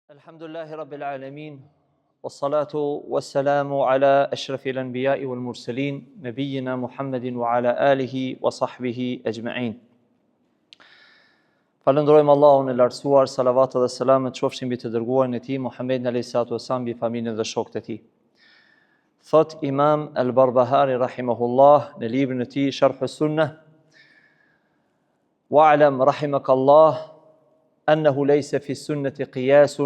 Alhamdulillahi Rabbil Alamin, wassalatu wassalamu ala ashrafil anbiya'i wal mursalin, nabiyyina Muhammedin wa ala alihi wa sahbihi ajma'in. Falënderojmë Allahun e lartësuar, salavatë dhe selamet qofshin mbi të dërguarin e tij Muhammedin alayhi salatu wassalam, mbi familjen dhe shokët e tij. Thot Imam Al-Barbahari rahimahullah në librin e tij Sharh as-Sunnah: "Wa'lam rahimakallah أنه ليس في السنة قياس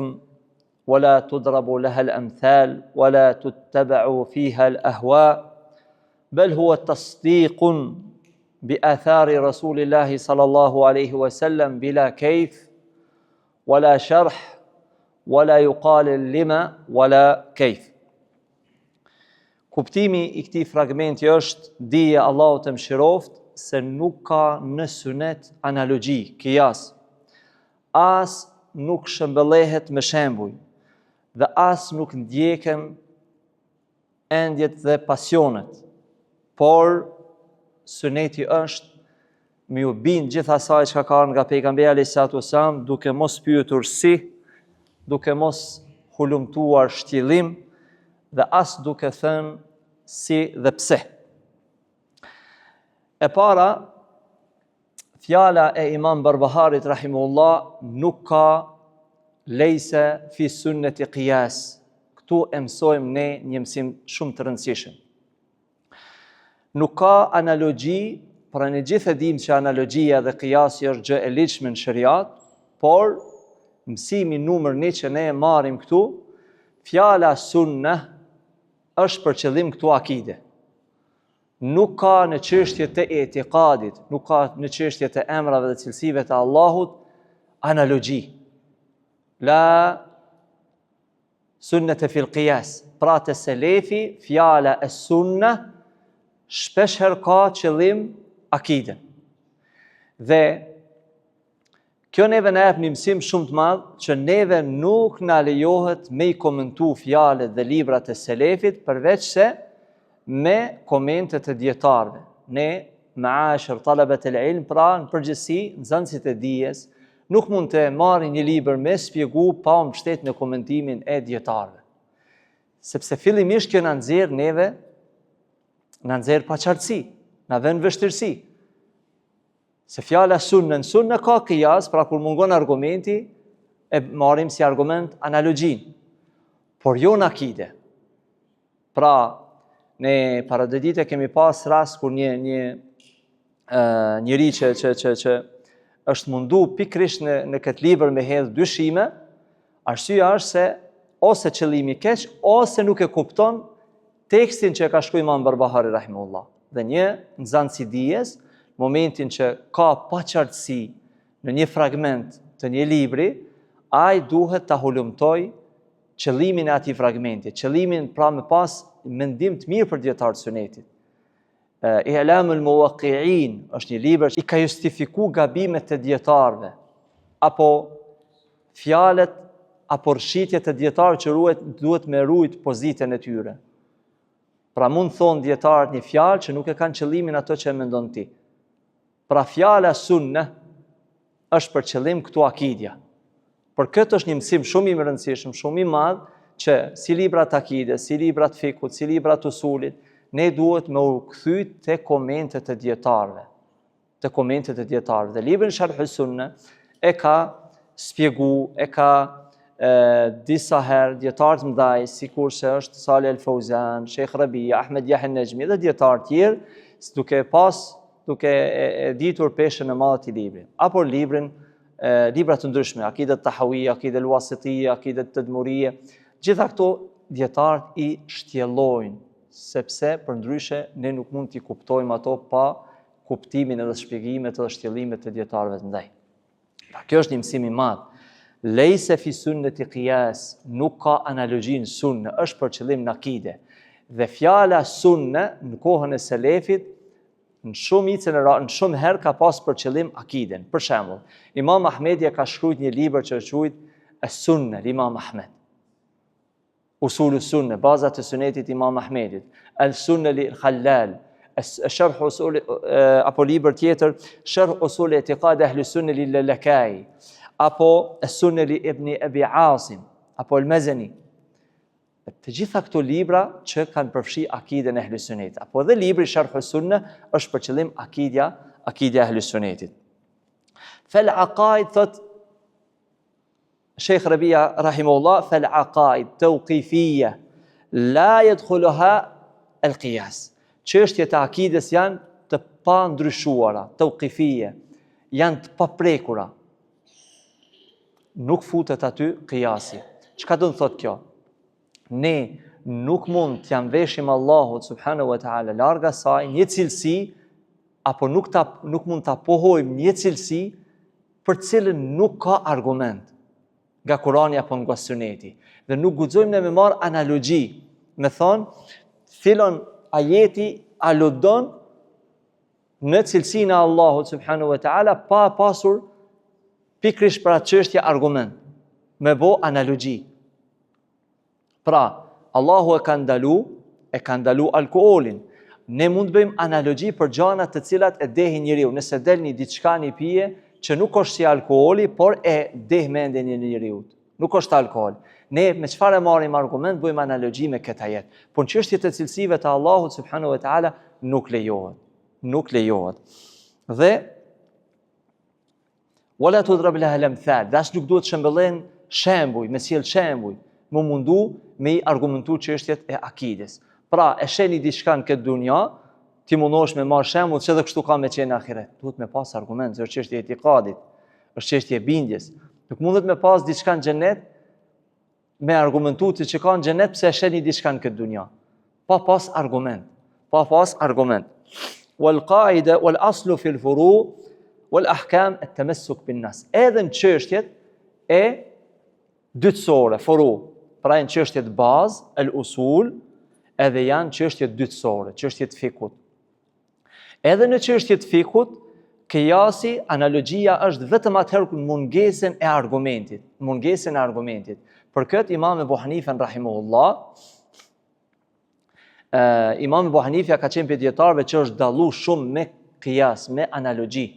ولا تضرب لها الأمثال ولا تتبع فيها الأهواء بل هو تصديق بآثار رسول الله صلى الله عليه وسلم بلا كيف ولا شرح ولا يقال لما ولا كيف." Kuptimi I këtij fragmenti është dija Allahut të mëshiroft se nuk ka në sunet analogji, qiyas. As nuk shëmbëllehet me shembuj dhe as nuk ndjeken endjet dhe pasionet, por suneti është me u bind gjithë asaj që ka nga pejgamberi alayhis salatu wassalam, duke mos pyetur si, duke mos hulumtuar shtjellim dhe as duke thënë si dhe pse. E para, fjala e Imam Barbaharit rahimullah nuk ka lejse fi sunneti qiyas. Këtu e mësojmë ne një mësim shumë të rëndësishëm. Nuk ka analogji, pra ne gjithë e dim që analogjia dhe qiyasi është gjë e ligjshme në shariat, por mësimi numër 1 që ne e marrim këtu, fjala sunne është për qëllim këtu akide. Nuk ka në çështje të etikadit, nuk ka në çështje të emrave dhe cilësive të Allahut analogji. La sunnete fil qiyas. Pra të selefi, fjala e sunna shpeshher ka qëllim akiden. Dhe kjo neve na jep një mësim shumë të madh që neve nuk na lejohet me I komentu fjalët dhe librat e selefit përveç se me komentet e dietarëve. Ne, ma'ashir talabet el ilm, pra në përgjithësi, nxënësit e dijes, nuk mund të marrin një libër me shpjegu pa u mbështetur në komentimin e dietarëve. Sepse fillimisht kjo na nxjerr neve, na nxjerr paqartësi, na vën vështirësi. Se fjala sunna ka qiyas, pra kur mungon argumenti, e marrim si argument analogjin, por jo në akide. Pra, ne para 2 ditë kemi pas rast kur një njeri që është mundu pikrisht në këtë libër me hedh dyshime, arsyeja është se ose qëllimi keq ose nuk e kupton tekstin që ka shkruar Imam Barbahari rahimahullah. Dhe një nxënës I dijes, momentin që ka paqartësi në një fragment të një libri, ai duhet ta hulumtoj qëllimin e atij fragmenti, qëllimin pra me pas mendim të mirë për dietarët e sunetit. I'lamul muwaqqi'in është një libër që I ka justifiku gabimet e dietarëve, apo fjalët apo rshitjet e dietarëve që duhet me ruajt pozitën e tyre. Pra mund thonë dietarët një fjalë që nuk e kanë qëllimin ato që e mendon ti. Pra fjala sunne është për qëllim këtu akidja. Por këtë është një mësim shumë I rëndësishëm, shumë I madh, që si librat akides, si librat fikut, si librat usulit, ne duhet me u kthy te komentet e dietarëve. Te komentet e dietarëve. Dhe libri Sharh as-Sunnah e ka shpjegu, e ka disa herë dietarë të mëdhej, sikurse është Salih al-Fauzan, Sheikh Rabia, Ahmed Yahya an-Najmi dhe dietarë tjerë, duke e ditur peshën e madhe të librit. Apo libra të ndryshme, Akidet Tahawiyya, Akidet al-Wasitiyya, Akidet Tadmuriyya, gjitha këto dietarët I shtjellojnë, sepse për ndryshe ne nuk mund t'i kuptojmë ato pa kuptimin edhe shpjegimet edhe shtjellimet e dietarëve të mëdhenj. Kjo është një mësim I madh. Lejse fi sunneti qiyas, nuk ka analogjin sunne, është për qëllim në akide. Dhe fjala sunne në kohën e selefit në shumë herë ka pas për qëllim akiden. Për shembull, Imam Ahmedi ka shkruar një libër që quhet As-Sunna, Imam Ahmed. Usul as-Sunna, bazat e sunetit Imam Ahmedit. Al-Sunna li al-Khallal, Sharh usul apo libër tjetër, Sharh usul i'tiqad ahli sunna li al-Lalakai, apo As-Sunna li Ibn Abi Asim. apo El-Mezeni. Të gjitha këto libra që kanë përfshi akiden e Ahlus Sunnetit, apo edhe libri Sharh Sunnah është për qëllim akidja e Ahlus Sunnetit. Fal aqaid thot Sheikh Rabia rahimahullah, fal aqaid tawqifiyya la yadkhuluha al-qiyas. Çështjet e akides janë të pandryshuara, tawqifiyya, janë të paprekura. Nuk futet aty qiyasi. Çka do të thotë kjo? Ne nuk mund t'jam veshim Allahut subhanahu wa ta'ala larg asaj një cilësi, apo nuk mund ta pohojmë një cilësi për cilën nuk ka argument nga Kurani apo nga Suneti. Dhe nuk guxojmë ne me marr analogji, me thonë filon ajeti aludon në cilësinë e Allahut subhanahu wa ta'ala pa pasur pikrisht për atë çështje argument, me bo analogji. Pra, Allahu e ka ndalu alkoolin. Ne mund të bëjmë analogji për gjëra të cilat e dehin njeriu. Nëse del një diçka një pije që nuk është si alkooli, por e deh mendjen e njeriu. Nuk është alkool. Ne me çfarë marrim argument, bëjmë analogji me këtë ajet. Po në çështjet e cilësive të Allahut subhanahu wa taala nuk lejohet. Nuk lejohet. Dhe wala tudrab laha al-amthal. Dash nuk duhet shembëllen shembuj, me sjell shembuj, më mundu me i argumentu çështjet e akides. Pra, e sheni diçka në këtë dunja, ti mundosh me marrë shembull që edhe kështu ka me qenë ahiret. Duhet me pas argument, është çështje e etikadit, është çështje e bindjes. Nuk mundet me pas diçka në xhenet me argumentu ti që ka në xhenet pse e sheni diçka në këtë dunja. Pa pas argument. Wal qaida wal aslu fil furu' wal ahkam at-tamassuk bin nas. Edhe në çështjet e dytësore, furu, pra janë çështjet bazë, el-usul, edhe janë çështjet dytësore, çështjet fikut. Edhe në çështjet fikut, qiyasi, analogjia është vetëm atëherë në mungesën e argumentit. Për këtë Imam Ebu Hanife rahimahullah, Imam Ebu Hanife ka qenë për dietarëve që është dallu shumë me qiyas, me analogji.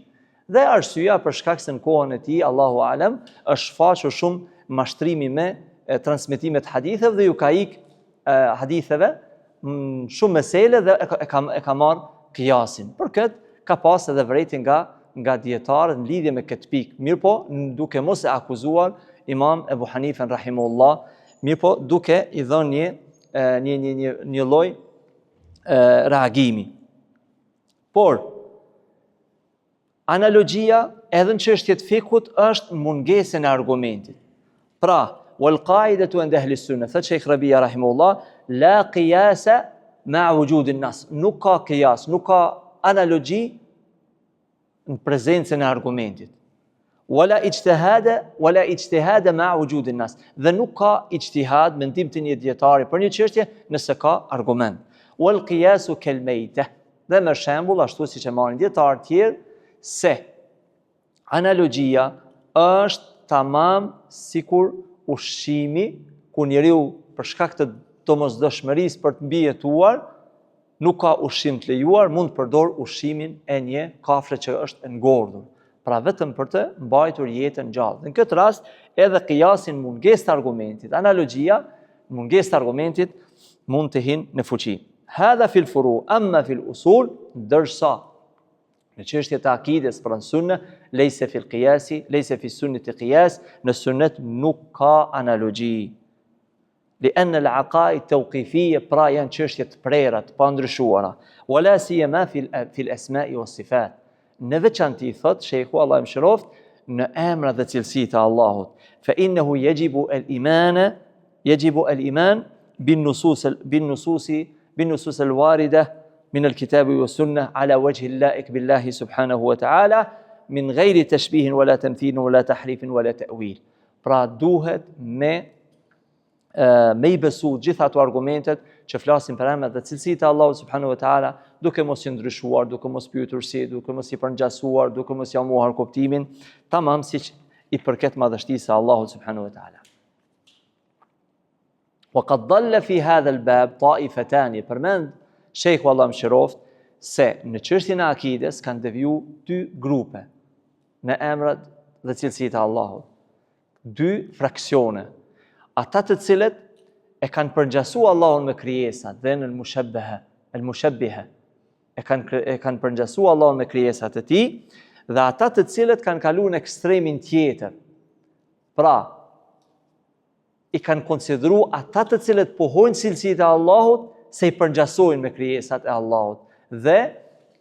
Dhe arsyeja për shkak se në kohën e tij, Allahu alem, është shfaqur shumë mashtrimi me transmetimet haditheve dhe ju ka ik haditheve shumë mesele dhe e ka marrë qiyasin. Për këtë ka pas edhe vërejtje nga dietarët në lidhje me këtë pikë. Mirë po, duke mos e akuzuar Imam Ebu Hanifen rahimahullah, mirë po, duke i dhënë një lloj reagimi. Por analogjia edhe në çështjet fikut është mungesën e argumentit. Pra, wal qaidatu inda ahli sunnah, thot Sheikh Rabia rahimahullah, la qiyasa ma'a wujud an-nas. Nuk ka qiyas, nuk ka analogji në prezencën e argumentit. Wala ijtihada ma'a wujud an-nas. Dhe nuk ka ijtihad, mendim të një dietari për një çështje nëse ka argument. Wal qiyasu kal mayta. Dhe më shembull ashtu siç e marrin dietar të tjerë se analogjia është tamam sikur ushqimi ku njeriu për shkak të domosdoshmërisë për të mbijetuar nuk ka ushqim të lejuar, mund të përdor ushqimin e një kafshë që është e ngordhur. Pra vetëm për të mbajtur jetën gjallë. Në këtë rast edhe qiyasin mungesë të argumentit, analogjia mungesë të argumentit mund të hinë në fuqi. Hadha fil furu, amma fil usul, ndërsa në çështjet e akides pra në sunne, lejse fil qiyasi, lejse fi sunnet e qiyas, në sunnet nuk ka analogji. Li'anna al-aqaid tawqifiyya, pra janë çështje të prera, të pandryshuara. Wala siyama fil asma'i was sifat. Në veçanti thot sheikhu Allah më shëroft në emra dhe cilësitë e Allahut. Fa innahu yajibu al-iman bin nusus al-warida من الكتاب والسنة على وجه اللائق بالله سبحانه وتعالى من غير تشبيه ولا تمثيل ولا تحريف ولا تأويل. Pra duhet me i besu gjitha ato argumentet që flasin për emrat dhe cilësitë e Allahut subhanahu wa taala, duke mos i ndryshuar, duke mos pyetur si, duke mos i përngjasuar, duke mos i mohuar kuptimin, tamam siç i përket madhështisë së Allahut subhanahu wa taala. وقد ضل في هذا الباب طائفتان. Përmend Sheikhu Allah më shëroft se në çështjen e akides kanë deviju dy grupe në emrat dhe cilësitë e Allahut. Dy fraksione. ata të cilët e kanë përngjasu Allahun me krijesat dhe në al-mushabbiha, e kanë përngjasu Allahun me krijesat e tij, dhe ata të cilët kanë kaluar në ekstremin tjetër. Pra, i kanë konsideru ata të cilët pohojnë cilësitë e Allahut se i përngjasojnë me krijesat e Allahut dhe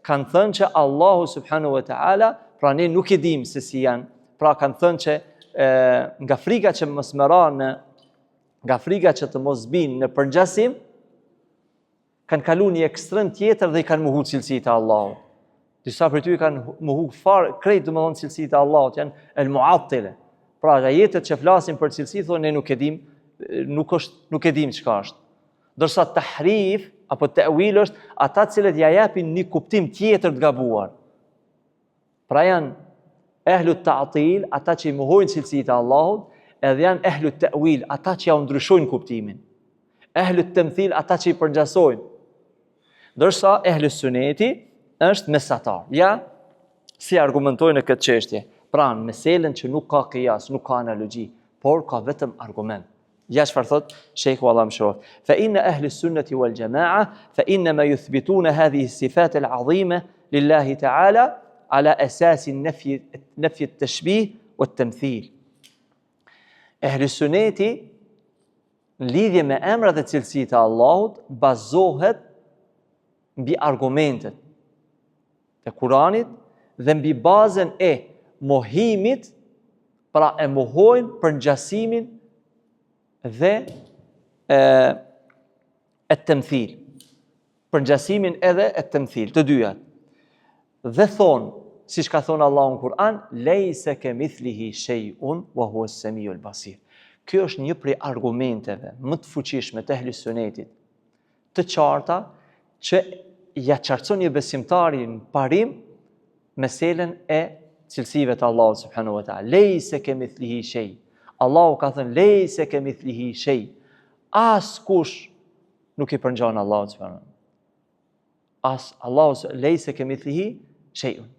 kanë thënë që Allahu subhanahu wa ta'ala, pra ne nuk e dim se si janë, pra kanë thënë që nga frika që mos merran, nga frika që të mos binë në përngjasim, kanë kaluar një ekstrem tjetër dhe i kanë mohu cilësitë e Allahut. Disa prej tyre kanë mohu fare krejt domethënë cilësitë e Allahut, janë el-mu'attila. Pra ajetet që flasin për cilësi thonë ne nuk e dim, nuk e dim çka është. Ndërsa tahrif apo ta'wil është ata cilët ja japin një kuptim tjetër të gabuar. Pra janë ehlu ta'til, ata që i mohojnë cilësitë e Allahut, edhe janë ehlu ta'wil, ata që ja ndryshojnë kuptimin. Ehlu tamthil, ata që i përngjasojnë. Ndërsa ehlu suneti është mesatar. Ja, si argumentojnë në këtë çështje. Pra, në meselën që nuk ka qiyas, nuk ka analogji, por ka vetëm argument. Ja çfarë thot Sheikhu Allah më shoh. Fa inna ahli sunnati wal jamaa fa inma yuthbituna hadhihi sifat al azima lillahi ta'ala ala asas an-nafy at-tashbih wat-tamthil. Ahli sunneti në lidhje me emrat dhe cilësitë e Allahut bazohet mbi argumentet e Kuranit dhe mbi bazën e mohimit, pra e mohojnë përngjasimin dhe e temthil. Përngjasimin edhe e temthil, të dyjat. Dhe thonë, siç ka thonë Allahu në Kur'an, lejse kemithlihi shay'un wa huwa as-sami'ul basir. Kjo është një prej argumenteve më të fuqishme të ehli sunetit, të qarta, që ja qartëson një besimtarin parim meselen e cilësive të Allahut subhanahu wa ta'ala. Lejse kemithlihi shay. Allahu ka thënë lejse kemithlihi shay. As kush nuk i përngjan Allahut subhanahu wa ta'ala. Allahu lejse kemithlihi shay'un.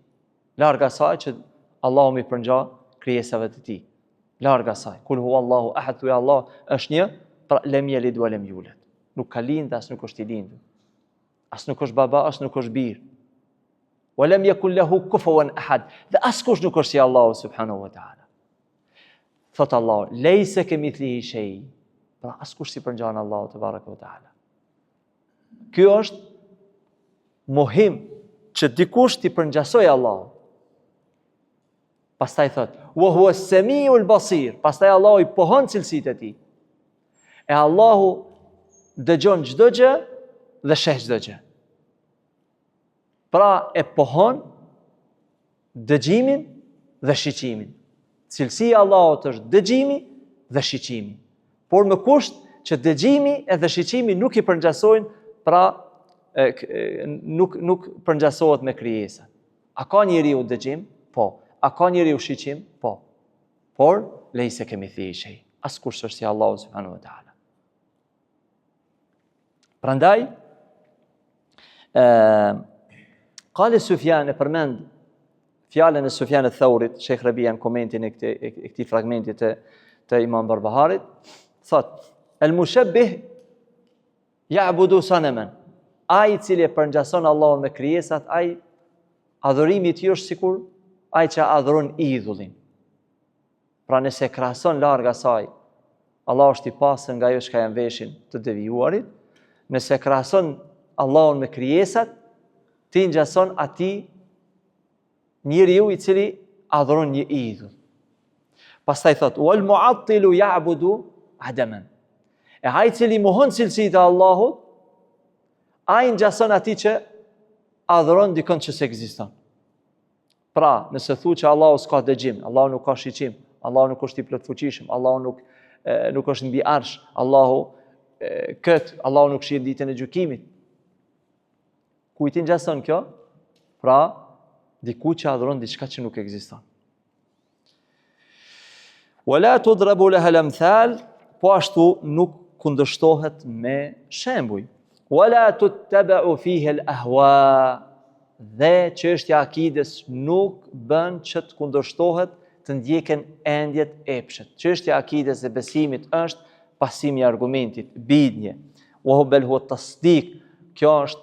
Larg asaj që Allahu mi përngja krijesave të tij. Larg asaj. Kul huwa Allahu ahad, thuaj Allah është një, pra lem yalid wa lem yulad. Nuk ka lindë, as nuk është i lindur. As nuk është baba, as nuk është bir. Wa lam yakul lahu kufuwan ahad. Dhe askush nuk është si Allahu subhanahu wa ta'ala. Thot Allah, lejse kemithlihi shay. Pra askush si përngjan Allahu te baraka wa ta'ala. Ky është mohim që dikush ti përngjasoj Allahu. Pastaj thot, wa huwa as-sami'ul basir. Pastaj Allahu i pohon cilësitë e tij. E Allahu dëgjon çdo gjë dhe sheh çdo gjë. Pra e pohon dëgjimin dhe shiqimin. Cilësia e Allahut është dëgjimi dhe shiqimi. Por me kusht që dëgjimi edhe shiqimi nuk i përngjasojnë, pra nuk përngjasohet me krijesat. A ka njeriu dëgjim? Po. A ka njeriu shiqim? Po. Por lejse kemithlihi shay. Askush është si Allahu subhanahu wa ta'ala. Prandaj Qale Sufjan e përmend fjalën e Sufjan al-Thawrit, Sheikh Rabia në komentin e këtij fragmenti të Imam Barbaharit, thot: "El-mushabbih ya'budu sanaman." Ai i cili e përngjason Allahun me krijesat, ai adhurimi i tij është sikur ai që adhuron idhullin. Pra nëse krahason larg asaj, Allah është i pastër nga ajo që janë veshin të devijuarit. Nëse krahason Allahun me krijesat, ti ngjason atij njeriu i cili adhuron një idhull. Pastaj thot: "Wal mu'attilu ya'budu adaman." E ai i cili mohon cilësitë e Allahut, ai ngjason atij që adhuron dikon që s'ekziston. Pra, nëse thu që Allahu s'ka dëgjim, Allahu nuk ka shiqim, Allahu nuk është i plotfuqishëm, Allahu nuk është mbi arsh, Allahu Allahu nuk shihet ditën e gjykimit. Kujt i ngjason kjo? Pra, diku që adhuron diçka që nuk ekziston. Wala tudrabu laha al-amthal, po ashtu nuk kundërshtohet me shembuj. Wala tuttaba'u fihi al-ahwa, dhe çështja e akides nuk bën që të kundërshtohet, të ndjeken endjet epshet. Çështja e akides dhe besimit është pasimi i argumentit, bindje, wa hubbel huwa tasdiq, kjo është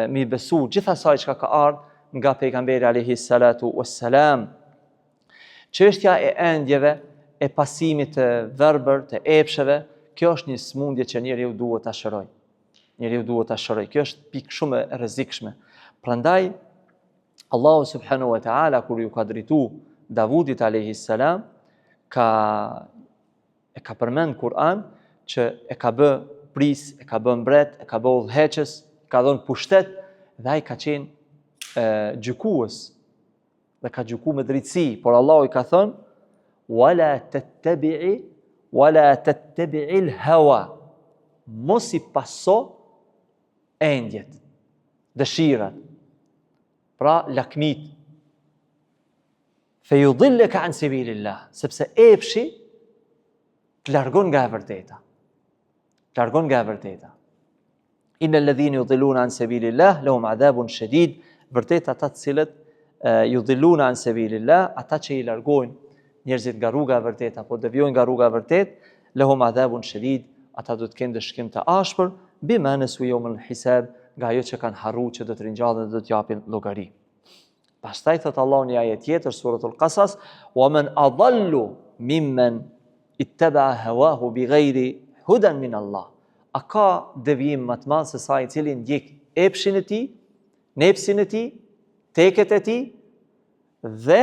mi besu gjithë asaj çka ka ardhur nga pejgamberi alayhi salatu wassalam. Çështja e endjeve, e pasimit të verbër, të epsheve, kjo është një smundje që njeriu duhet ta shërojë. Njeriu duhet ta shërojë. Kjo është pikë shumë e rrezikshme. Prandaj Allahu subhanahu wa taala kur ju ka drejtu Davudit alayhi salam e ka përmend Kur'an që e ka bë pris, e ka bë mbret, e ka bë udhëheqës, ka dhënë pushtet dhe ai ka qenë gjykues dhe ka gjyku me drejtësi, por Allahu i ka thënë wala tattabi'il hawa, mos i paso endjet, dëshirat, pra lakmit, fejudhilleka an sabilillah, sepse epshi të largon nga e vërteta. Të largon nga e vërteta. Innal ladhina yudhilluna an sabilillah lahum adhabun shadid, vërtet ata të cilët yudhilluna an sabilillah, ata që i largojnë njerëzit nga rruga e vërtet apo devijojnë nga rruga e vërtet, lahum adhabun shadid, ata do të kenë dëshkim të ashpër, bima nasu yawmal hisab, nga ajo që kanë harruar që do të ringjallën dhe do të japin llogari. Pastaj thot Allahu në ajet tjetër suratul Qasas, wa man adallu mimman ittaba'a hawahu bighayri hudan min Allah. A ka devijim më të madh se sa i cili ndjek epshin e tij, nepsin e tij, teket e tij dhe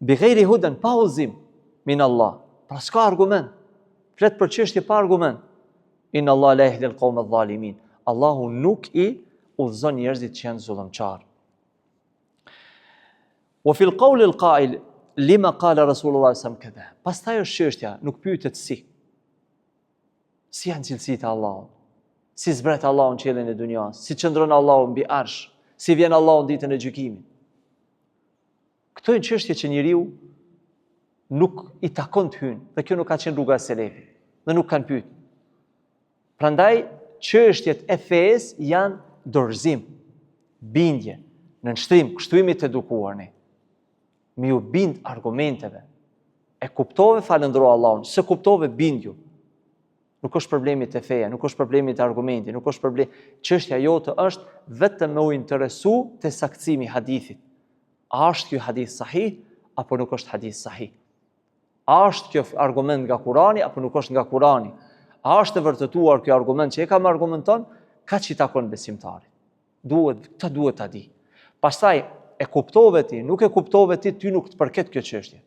bighayri hudan, pa udhëzim min Allah. Pra s'ka argument. Flet për çështje pa argument. Inna Allah la yahdi al-qawma adh-dhalimin. Allahu nuk i udhëzon njerëzit që janë zullëmçar. Wa fil qawl al-qa'il lima qala Rasulullah sallallahu alaihi wasallam. Pastaj është çështja, nuk pyetet si. Si janë cilësitë e Allahut? Si zbret Allahu në qiellin e dunjas? Si çndron Allahu mbi arsh? Si vjen Allahu në ditën e gjykimit? Këto janë çështje që njeriu nuk i takon të hyjë, dhe kjo nuk ka qenë rruga e selefit, dhe nuk kanë pyet. Prandaj çështjet e fesë janë dorëzim, bindje, nënshtrim, kushtuimi të edukuar ne. Mi u bind argumenteve. E kuptove, falëndro Allahun, se kuptove, bindju. Nuk është problemi të feja, nuk është problemi të argumenti, nuk është problemi. Çështja jote është vetëm me u interesu te saktësimi i hadithit. A është ky hadith sahih apo nuk është hadith sahih? A është kjo argument nga Kurani apo nuk është nga Kurani? A është e vërtetuar ky argument që e kam argumenton? Ka që i takon besimtarit. Këtë duhet ta di. Pastaj e kuptove ti, nuk e kuptove ti, ty nuk të përket kjo çështje.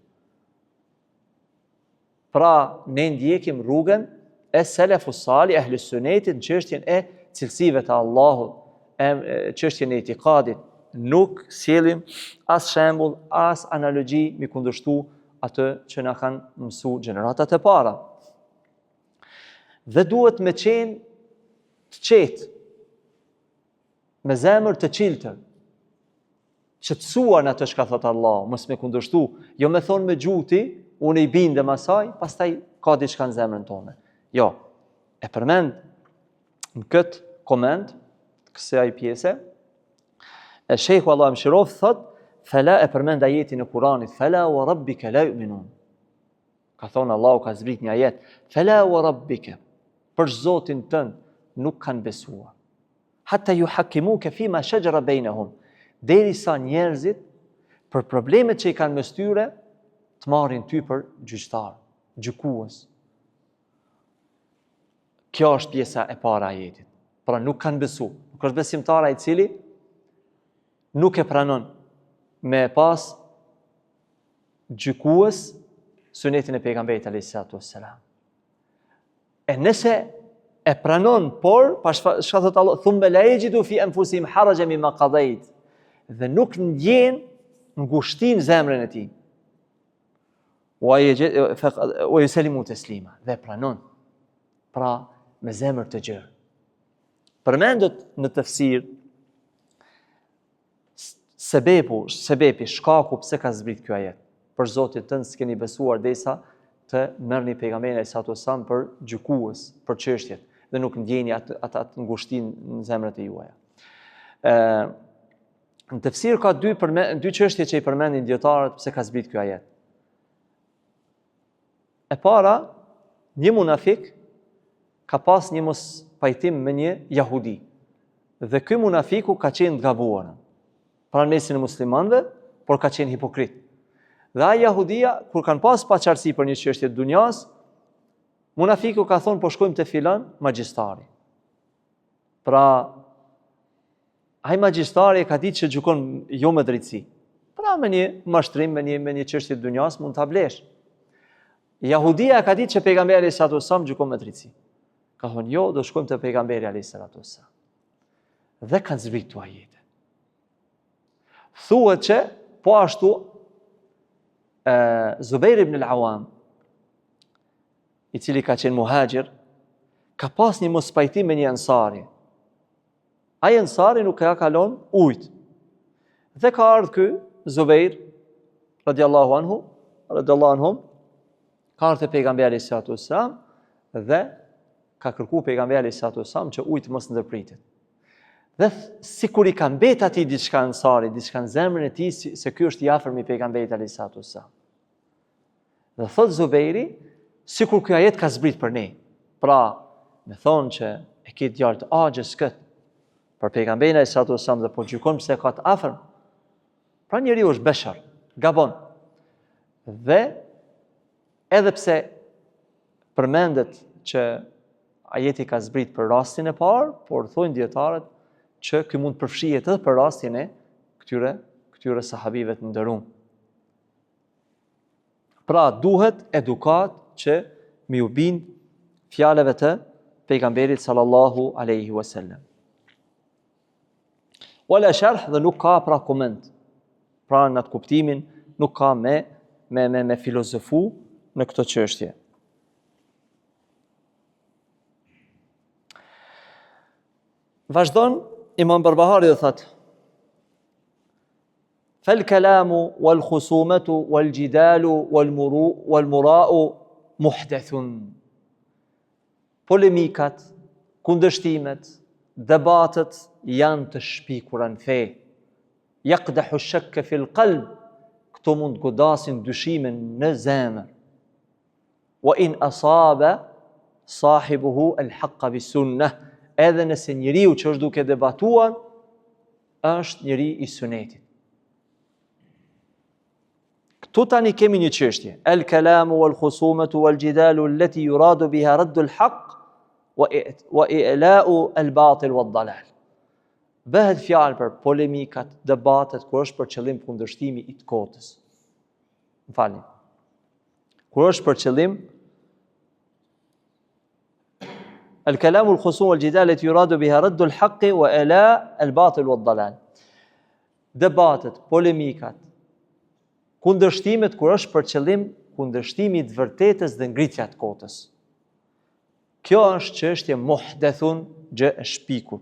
Pra, ne ndjekim rrugën e selefus salih, ehli sunetit, në çështjen e cilësive të Allahut, çështjen e itikadit, nuk sjellim as shembull, as analogji mi kundërshtu atë që na kanë mësu gjeneratat e para. Dhe duhet me qenë të qetë, me zemër të qiltër, që të suan atë që ka thëtë Allah, mos me kundërshtu, jo me thonë me gjuti, unë i bindem asaj, pastaj ka diçka në zemrën tonë. Jo, e përmend në këtë koment, kësaj pjese, e shejhu Allah mëshirov thot, fela e përmend ajetin e Kuranit, fela wa rabbika la yu'minun. Ka thonë Allahu ka zbrit një ajet, fela wa rabbika, për Zotin tënd nuk kanë besuar. Hatta yuhakkimuka fima shajara bainahum, derisa njerëzit për problemet që i kanë mes tyre të marrin ty për gjyqtar, gjykues. Kjo është pjesa e para e ajetit. Pra nuk kanë besu. Nuk është besimtar ai i cili nuk e pranon me pas gjykues sunetin e pejgamberit alayhis salam. E nëse e pranon, por çka thot Allah, thumma la yajidu fi anfusihim harajan mimma qadait, dhe nuk ndjen ngushtin zemrën e tij. Wa yusallimu taslima, dhe pranon. Pra me zemër të gjerë. Përmendet në tafsir sebepi, shkaku pse ka zbrit ky ajet. Për Zotin tënd s'keni besuar derisa të merrni pejgamberin sallallahu alajhi wasallam për gjykues, për çështjet, dhe nuk ndjeni atë ngushtin në zemrat e juaja. Në tafsir ka dy çështje që i përmendin dietarët pse ka zbrit ky ajet. E para, një munafik ka pas një mos pajtim me një jahudi. Dhe ky munafiku ka qenë gabuar pranë mesin e muslimanëve, por ka qenë hipokrit. Dhe ai jahudia, kur kanë pas paqartësi për një çështje të dunjas, munafiku ka thonë po shkojmë te filan magjistari. Pra, ai magjistari ka ditë që gjykon jo me drejtësi. Pra me një mashtrim, me një çështje të dunjas mund ta blesh. Jahudia ka ditë që pejgamberi sallallahu alajhi wasallam gjykon me drejtësi. Ka thonë jo, do shkojmë te pejgamberi sallallahu alajhi wasallam. Dhe kanë zbritur ajete. Thuhet që po ashtu Zubair ibn al-Awam, i cili ka qenë muhajir, ka pas një mospajtim me një ansari. Ai ansari nuk ka kalon ujt. Dhe ka ardhur ky Zubair radiallahu anhum, ka ardhur te pejgamberi sallallahu alajhi wasallam dhe ka kërkuar pejgamberi sallallahu alajhi wasallam që ujt mos ndërpritet. Dhe sikur i ka mbet atij diçka ansari, diçka në zemrën e tij se ky është i afërm i pejgamberit sallallahu alajhi wasallam. Dhe thot Zubairi, sikur ky ajet ka zbrit për ne. Pra, me thonë që e ke djalë të agjës këtë për pejgamberin sallallahu alajhi wasallam dhe po gjykon pse ka të afërm. Pra njeriu është beshar, gabon. Dhe edhe pse përmendet që ajeti ka zbrit për rastin e parë, por thonë dietarët që ky mund përfshihet edhe për rastin e këtyre sahabive të nderuar. Pra duhet edukat që mi u bin fjalëve të pejgamberit sallallahu alaihi wasallam. Wala sharh, dhe nuk ka pra koment. Pra në atë kuptimin nuk ka me filozofu në këtë çështje. Vazhdon Imam Barbahari dhe thot: Fal kalamu wal khusumatu wal jidalu wal mura'u muhdathun. Polemikat, kundërshtimet, debatet janë të shpikura në fe. Yaqdahu ash-shakka fil qalb, këto mund godasin dyshimin në zemër. Wa in asaba sahibuhu al-haqqa bis-sunnah, edhe nëse njeriu që është duke debatuar është njeri i sunetit. Këtu tani kemi një çështje. El kalamu wal khusumatu wal jidalu allati yuradu biha raddu al haqq wa i'la'u al batil wad dalal. Bëhet fjalë për polemikat, debatet kur është për qëllim kundërshtimi i të kotës. M'falni. Kur është për qëllim الكلام والخصوم والجدال التي يراد بها رد الحق وإعلاء الباطل والضلال. Debatet, polemikat, kundërshtimet kur është për qëllim kundërshtimi i të vërtetës dhe ngritja të kotës. Kjo është çështje muhdathun, gjë e shpikur.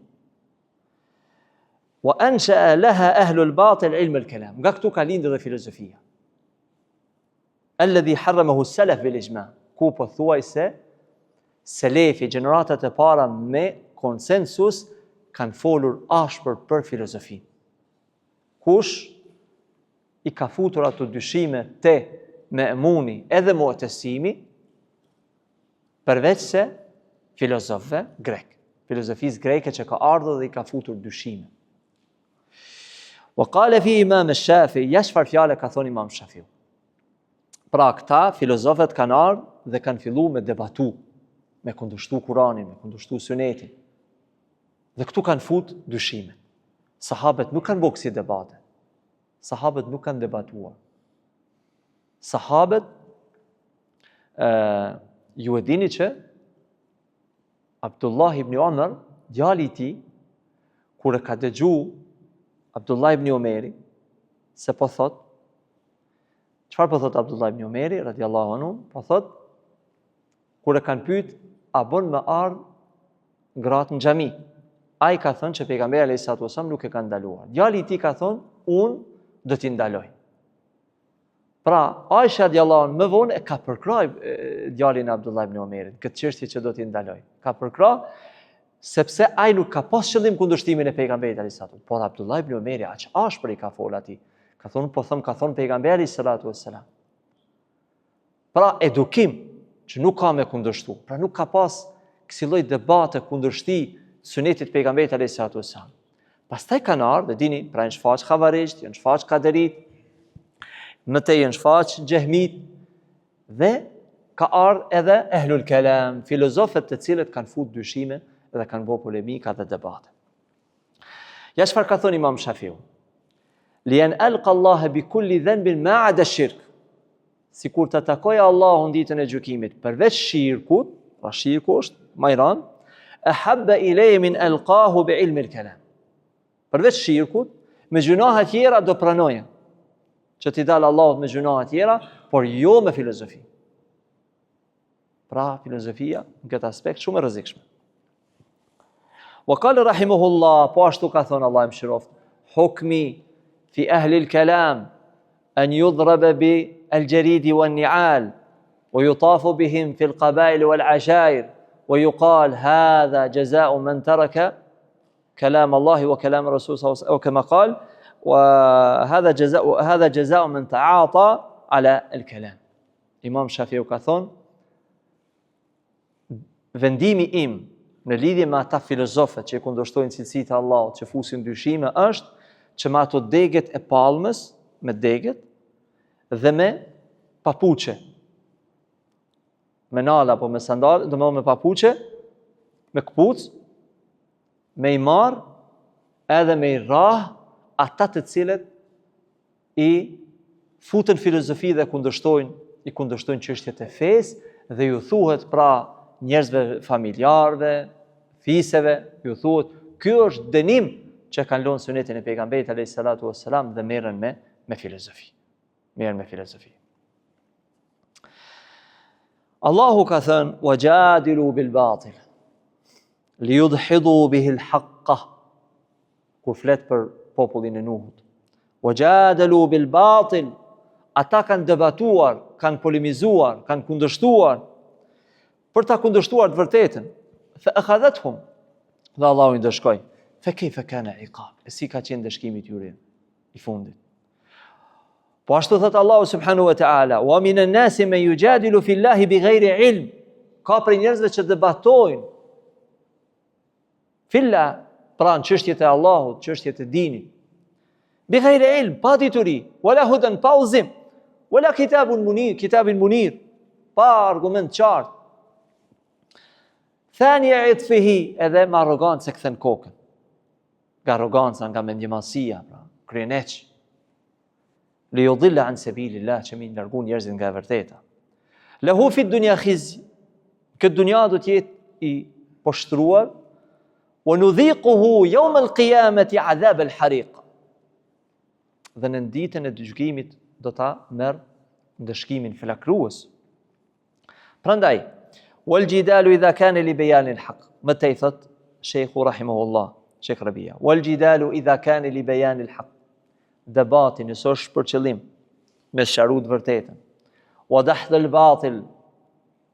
Wa ansha'a laha ahlu al-batil ilm al-kalam. Nga këtu ka lindë dhe filozofia. Alladhi harramahu as-salaf bil ijma. Ku po thuaj se selefi, gjeneratat e para me konsensus, kanë folur ashpër për filozofi. Kush i ka futur ato dyshime te Me'muni edhe Mu'tasimi, përveç se filozofëve grek, filozofisë greke që ka ardhur dhe i ka futur dyshime. Wa qala fi Imam Shafi'i, çfarë fjalë ka thonë Imam Shafiu. Pra këta filozofët kanë ardhur dhe kanë filluar me debatu, me kundërshtu Kuranin, me kundërshtu Sunetin. Dhe këtu kanë fut dyshime. Sahabët nuk kanë bërë kësi debate. Sahabët nuk kanë debatuar. Sahabët, ju e dini që Abdullah ibn Umar, djali i tij, kur e ka dëgju Abdullah ibn Umeri, se po thot, çfarë po thot Abdullah ibn Umeri radiallahu anhu, po thot, kur e kanë pyet a bën me ardh gratë në xhami. Ai ka thënë që pejgamberi alayhis salam nuk e ka ndaluar. Djali i tij ka thënë, unë do t'i ndaloj. Pra, Aisha radiallahu anha më vonë e ka përkrahur djalin e Abdullah ibn Umerit, këtë çështje që do t'i ndaloj. Ka përkrahur sepse ai nuk ka pas qëllim kundërshtimin e pejgamberit alayhis salam. Por Abdullah ibn Umeri aq ashpër i ka fol atij. Ka thonë pejgamberi sallallahu alaihi wasallam. Pra, edukim që nuk ka me kundërshtu. Pra nuk ka pas kësi lloj debate kundërshti sunetit pejgamberit alayhis salatu wassalam. Pastaj kanë ardhur, dhe dini, pra janë shfaq xhavarisht, janë shfaq kaderit, më tej janë shfaq xehmit dhe ka ardhur edhe ehlul kalam, filozofët të cilët kanë futur dyshime dhe kanë bërë polemika dhe debate. Ja çfarë ka thënë Imam Shafiu? Lian alqa Allah bi kulli dhanbin ma ada shirk. Sikur të takojë Allahun ditën e gjykimit, përveç shirkut, pra shirku është më i rënd, ahabba ilayhi min alqahu bi ilmi al-kalam. Përveç shirkut, me gjunahe tjera do pranoja që t'i dalë Allahut me gjunahe tjera, por jo me filozofi. Pra filozofia në këtë aspekt shumë e rrezikshme. Wa qala rahimahullah, po ashtu ka thonë Allah më shiroft, hukmi fi ahli al-kalam an yudhraba bi al-jarid wa an-ni'al wa yutafu bihim fi al-qabail wal-ashair wa yuqal hadha jazaa'u man taraka كلام الله وكلام الرسول صلى الله عليه وسلم أو كما قال وهذا جزاء من تعاطى على الكلام. Imam Shafiu ka thonë, vendimi im në lidhje me ata filozofët që kundërshtojnë cilësitë e Allahut, që fusin dyshime, është që me ato deget e palmës, me deget dhe me papuçe, me nala apo me sandal, do me papuçe, me këpucë, me i marë edhe me i rah ata të cilët i futën filozofi dhe i kundërshtojnë çështjet e fesë dhe ju thuhet pra njerëzve familjarëve, fiseve, ju thuhet ky është dënim që kanë lënë sunetin e pejgamberit alayhis salatu wassalam dhe merren me filozofi. Merren me filozofi. Allahu ka thënë wajadilu bil batil li yudhidu bihi al-haqqa, kur flet për popullin e Nuhut. Wajadalu bil batil, ata kanë debatuar, kanë polemizuar, kanë kundërshtuar për ta kundërshtuar të vërtetën. Fa akhadhathum, dhe Allahu i dëshkoi. Fa kayfa kana iqab, si ka qenë dëshkimi i tyre i fundit. Po ashtu thot Allahu subhanahu wa ta'ala, wa minan nasi man yujadilu fillahi bighayri ilm, ka për njerëzve që debatojnë filla, pra në çështjet e Allahut, çështjet e dinit. Bighayri ilm, pa dituri, wala hudan, pa udhëzim, wala kitabun munir, pa argument qartë. Thania itfihi, edhe me arrogancë se kthen kokën. Nga arroganca, nga mendjemasia, pra kryeneç. Li yudilla an sabilillah, që mi largu njerëzit nga e vërteta. Lahu fi dunya khizy, këtë dunja do të jetë i poshtruar, wa nudhiquhu yawm al-qiyamati adhab al-hariq. Dhe në ditën e gjykimit do ta merr dëshkimin flakrues. Prandaj, wal jidalu idha kana li bayan al-haq. Meta i thot Sheikhu rahimahullah, Sheikh Rabia, wal jidalu idha kana li bayan al-haq. Debati nëse është për qëllim me sqaruar të vërtetën. Wa dahdh al-batil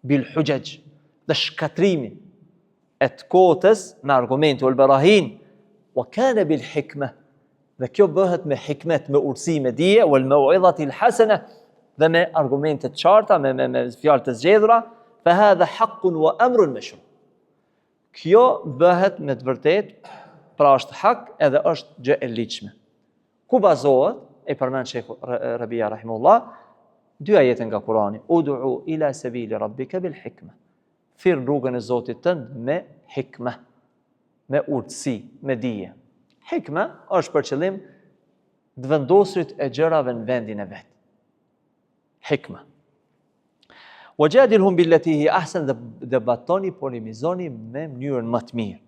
bil hujaj, dhe shkatrimin e të kotës me argumente ul barahin, wa kana bil hikma, dhe kjo bëhet me hikmet, me urtësi, me dije, wal mau'izati al hasana, dhe me argumente të qarta, me fjalë të zgjedhura, fa hadha haqqun wa amrun mashru. Kjo bëhet me të vërtetë, pra është hak edhe është gjë e ligjshme. Ku bazohet, e përmend Sheikhu Rabia rahimullah, dy ajete nga Kurani, ud'u ila sabili rabbika bil hikma. Thirr rrugën e Zotit tënd me hikme, me urtësi, me dije. Hikme është për qëllim të vendosrit e gjërave në vendin e vet. Hikme. Wajadilhum billati hi ahsan, dhe debatoni, polemizoni me mënyrën më të mirë.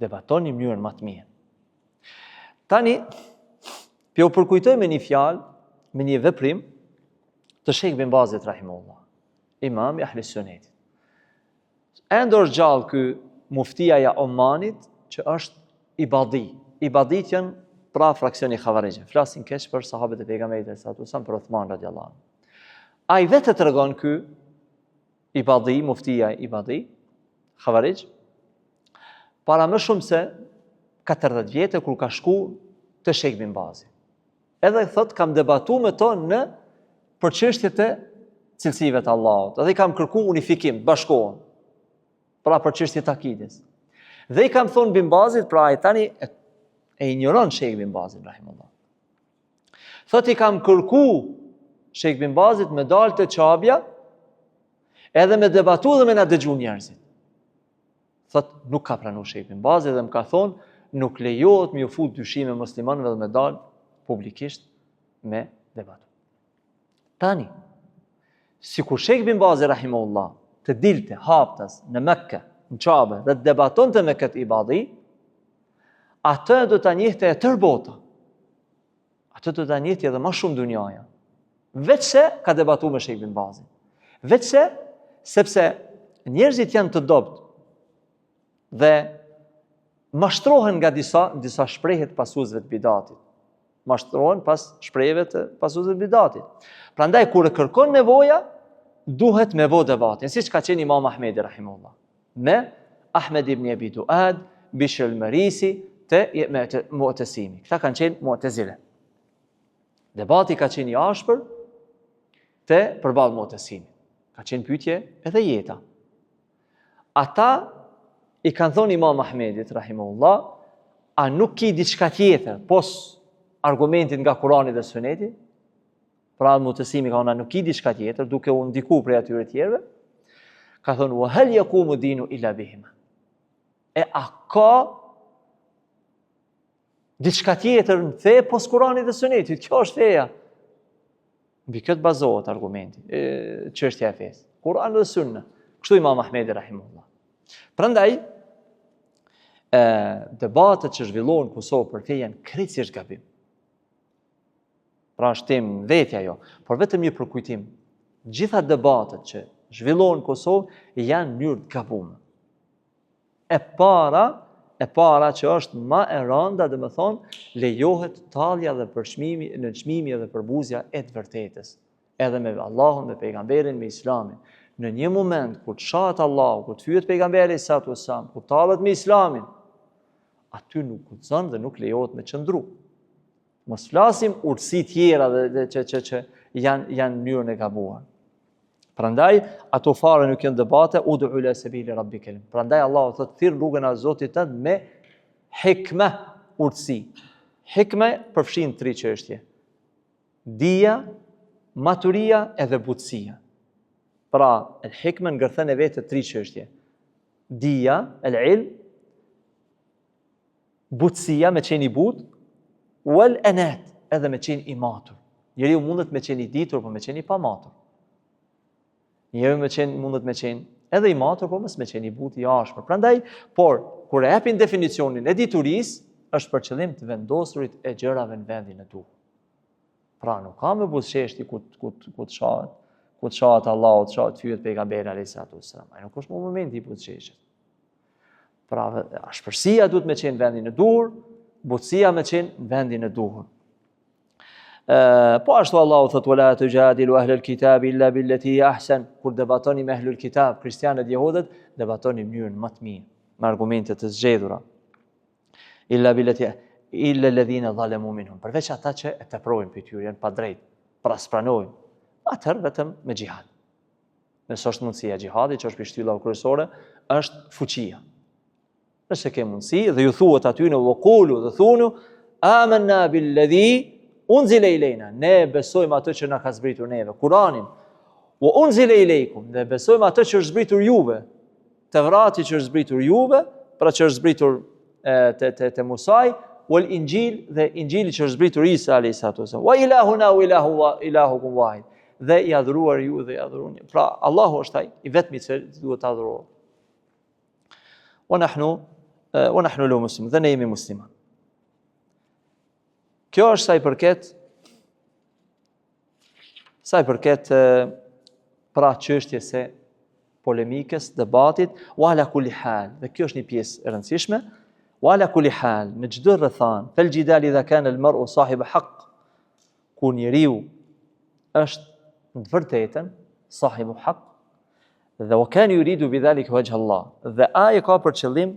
Debatoni në mënyrën më të mirë. Tani, pjo përkujtoj me një fjalë, me një veprim të Sheikh bin Bazit rahimahullah, imam i ahlis sunetit. Endor gjallë ky muftia ja Omanit, që është ibadi. Ibadit janë pra fraksioni xhavarixhe. Flasin keq për sahabët e pejgamberit sallallahu alaihi wasallam, për Uthman radhiyallahu anhu. Ai vetë tregon ky ibadi, muftia ibadi, xhavarix, para më shumë se 40 vjetë kur ka shku të Sheikh bin Bazi. Edhe thot kam debatu me to për çështjet e cilësive të Allahut. Dhe i kam kërku unifikim, bashkohen. Pra për çështje të akidës. Dhe i kam thonë Bin Bazit, pra ai tani e ignoron Sheikh Bin Bazit rahimullah. Thot i kam kërku Sheikh Bin Bazit me dalë të Çabja, edhe me debatu dhe me na dëgju njerëzit. Thot nuk ka pranu Sheikh Bin Bazit dhe më ka thonë nuk lejohet me u fut dyshime muslimanëve dhe me dalë publikisht me debatu. Tani, si kur Sheikh Bin Bazit rahimullah të dilte haptas në Mekke, në Çabe dhe të debatonte me këtë ibadi, atë do ta njihte e tërë bota. Atë do ta njihte edhe më shumë dunjaja. Veçse ka debatuar me Sheikh Bin Bazin. Veçse sepse njerëzit janë të dobët dhe mashtrohen nga disa shprehje të pasuesve të bidatit. Mashtrohen pas shprehjeve të pasuesve të bidatit. Prandaj kur e kërkon nevoja, duhet me vo debatin, siç ka qenë Imam Ahmedi rahimahullah. Me Ahmed ibn Abi Duad, Bishr al-Marisi te Mu'tasimi. Këta kanë qenë Mu'tazile. Debati ka qenë i ashpër te përballë Mu'tasimi. Ka qenë pyetje edhe jeta. Ata i kanë thonë Imam Ahmedit rahimahullah, a nuk ki diçka tjetër pos argumentin nga Kurani dhe Suneti? Pra Mu'tasimi ka thonë nuk ki diçka tjetër, duke u ndiku prej atyre tjerëve. Ka thonë wa hal yaqumu dinu illa bihima. E a ka diçka tjetër në fe pos Kuranit dhe Sunetit? Kjo është feja. Mbi këtë bazohet argumenti, çështja e fesë. Kurani dhe Sunna. Kështu Imam Ahmedi rahimahullah. Prandaj debatet që zhvillohen në Kosovë për fe janë krejtësisht gabim. Pra shtim vetja jo, por vetëm një përkujtim. Gjitha debatet që zhvillohen në Kosovë janë në mënyrë të gabuar. E para që është më e rënda, dhe më thonë, lejohet tallja dhe në çmimi edhe përbuzja e të vërtetës, edhe me Allahun, me pejgamberin, me Islamin. Në një moment kur të shahet Allahu, kur të hyet pejgamberi sallallahu alaihi wasallam, kur tallet me Islamin, aty nuk guxon dhe nuk lejohet me qëndru. Mos flasim urtësi tjera dhe që janë në mënyrën e gabuar. Prandaj ato fare nuk janë debate, ud'u ila sabili rabbika. Prandaj Allahu thotë thirr rrugën e Zotit tënd me hikme, urtësi. Hikme përfshin 3 çështje. Dija, maturia edhe butësia. Pra, el hikme ngërthen e vetë 3 çështje. Dija, el ilm, butësia me qenë i butë, wal anat, edhe me qenë i matur. Njeriu mundet me qenë i ditur, por me qenë i pamatur. Njeriu mundet me qenë edhe i matur, por mos me qenë i butë, i ashpër. Prandaj, por kur e japin definicionin e diturisë, është për qëllim të vendosurit e gjërave në vendin e duhur. Pra, nuk ka me buzëqeshti ku të shahet Allahu, të shahet fyet pejgamberi alayhis salam. Ai nuk është në momenti i buzëqeshtit. Pra, ashpërsia duhet me qenë në vendin e duhur, butësia me qenë në vendin e duhur. Po ashtu Allahu thot wala tujadilu ahlul kitab illa billati hiya ahsan. Kur debatoni me ahlul kitab, kristianët, jehudët, debatoni në mënyrën më të mirë, me argumente të zgjedhura. Illa alladhina zalamu minhum. Përveç ata që e teprojnë për tyre, janë pa drejt, pra spranojnë. Atëherë vetëm me xihad. Nëse është mundësia xihadi, që është pishtylla kryesore, është fuqia. Nëse ke mundësi dhe ju thuhet aty në waqulu dhe thunu amanna billadhi unzila ilejna, ne besojmë atë që na ka zbritur neve, Kuranin. Wa unzila ilejkum, dhe besojmë atë që është zbritur juve, Tevrati që është zbritur juve, pra që është zbritur te Musaj, wal Injil, dhe Injili që është zbritur Isa alayhis salam. Wa ilahuna wa ilahukum wahid, dhe i adhuruar ju dhe i adhuroni. Pra Allahu është ai i vetmi që duhet të adhurohet. Wa nahnu lahu muslimun, dhe ne jemi musliman. Kjo është sa i përket pra çështjes së polemikës, debatit, wa ala kulli hal, dhe kjo është një pjesë e rëndësishme, wa ala kulli hal, në çdo rrethan, fel jidal idha kana al mar'u sahib haqq, ku njeriu është në të vërtetën sahibu haqq, dhe wa kana yuridu bidhalika wajha Allah, dhe ai ka për qëllim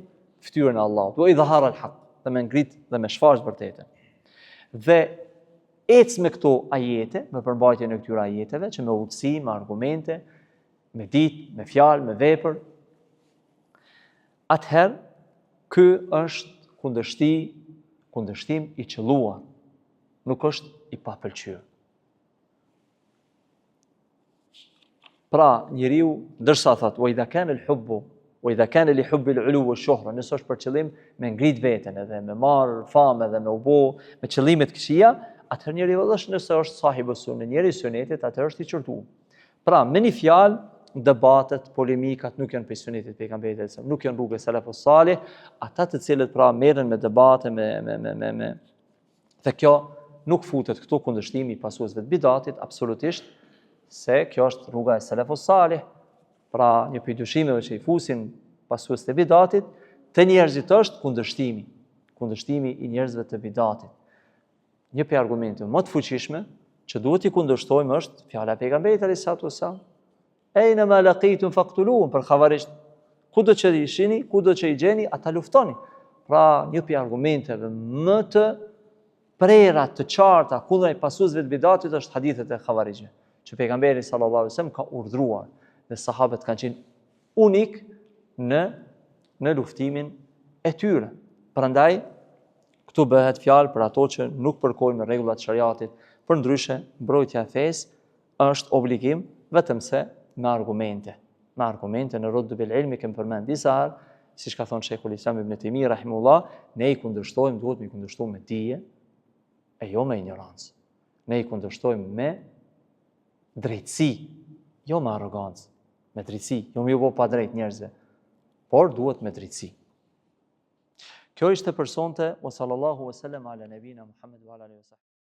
fytyrën e Allahut, wa idhhar al haqq, dhe me ngrit dhe me shfaq të vërtetën. Dhe ecë me këto ajete, me përmbajtjen e këtyre ajeteve, që me urtësi, me argumente, me ditë, me fjalë, me vepër, atëherë ky është kundërshtim i qelluar, nuk është i papëlqyer. Pra, njeriu ndërsa thot, wa idha kana al-hubbu wa idha kana li hubbi al-ulu wash-shuhra, nëse është për qëllim me ngrit veten edhe me marr famë edhe me u bë me qëllime të këqija, atëherë njeriu është nëse është sahibu sunne, njeriu i sunetit, atëherë është i çortuar. Pra, me një fjalë, debatet, polemikat nuk janë prej sunetit të pejgamberit, nuk janë rrugë e selefut salih, ata të cilët pra merren me debate dhe kjo nuk futet këtu kundërshtimi i pasuesve të bidatit, absolutisht, se kjo është rruga e selefut salih. Pra, një prej dyshimeve që i fusin pasues të bidatit, të njerëzit është kundërshtimi i njerëzve të bidatit. Një prej argumenteve më të fuqishme që duhet i kundërshtojmë është fjala e pejgamberit alayhis salam. Ejna ma laqitum faqtuluhum, për xavarisht, kudo që i shihni, kudo që i gjeni, ata luftoni. Pra, një prej argumenteve më të prera të qarta kundër pasuesve të bidatit është hadithet e xavarizhëve, që pejgamberi sallallahu alaihi wasallam ka urdhëruar dhe sahabët kanë qenë unik në luftimin e tyre. Prandaj këtu bëhet fjalë për ato që nuk përkojnë me rregullat e shariatit, përndryshe mbrojtja e fesë është obligim vetëm se me argumente. Me argumente në Rudd bil Ilmi kemë përmend disa herë, siç ka thënë Sheikhul Islam Ibn Taymiyah rahimullah, ne i kundërshtojmë, duhet me i kundërshtojmë me dije e jo me ignorancë. Ne i kundërshtojmë me drejtësi, jo me arrogancë, me drejtësi, jo me ju bë pa drejt njerëzve, por duhet me drejtësi. Kjo ishte për sonte, wa sallallahu wa sallam ala nabina Muhammed wa ala alihi wa sahbihi.